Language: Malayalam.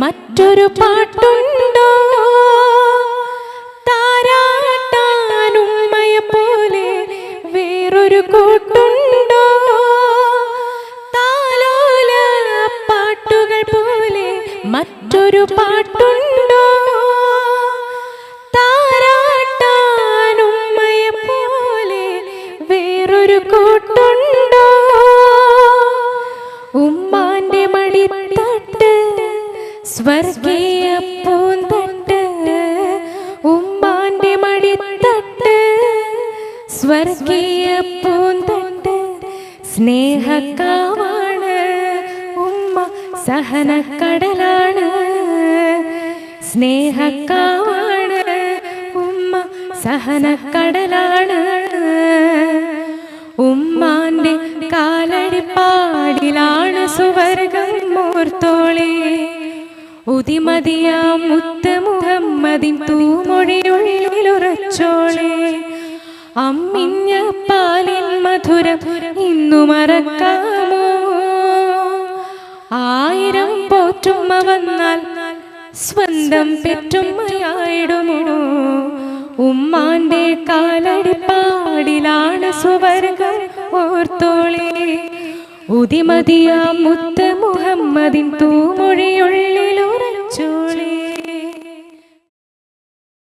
മറ്റൊരു പാട്ടുണ്ടോ? താരാട്ടാനുമ്മയെ പോലെ വേറൊരു കൂട്ടുണ്ടോ? താലോല പാട്ടുകൾ പോലെ മറ്റൊരു പാട്ടുണ്ടോ? താരാട്ടാനുമ്മയെ പോലെ വേറൊരു കൂട്ടുണ്ടോ? ഉമ്മാന്റെ മടിത്തട്ട് സ്വർഗീയ പൂന്തട്ട്, ഉമ്മാന്റെ മടിത്തട്ട് സ്വർഗീയ പൂന്തട്ട്. സ്നേഹക്കാവാണ് ഉമ്മ, സഹനക്കടലാണ്. സ്നേഹക്കാവാണ് ഉമ്മ, സഹനക്കടലാണ്. ഉമ്മാന്റെ കാലടിപ്പാടിലാണ് സുവർഗം മോർത്തോളെ. ഉദിമതിയാ മുത്ത് മുഹമ്മദിൻ തൂമൊഴിയുള്ളിലുറച്ചോളെ. അമ്മിഞ്ഞ പാലിൻ മധുരം ഇന്നു മറക്കാമോ? 1000 പോറ്റുമ്മ വന്നാൽ സ്വന്തം പെറ്റുമ്മയായിടുമോ? ഉമ്മാന്റെ കാലടിപ്പാടിലാണ് സുവർഗം ഓർത്തോളെ. ഉദിമതിയാ മുത്ത് മുഹമ്മദിൻ തൂമൊഴിയുള്ളിലുറച്ചോളെ.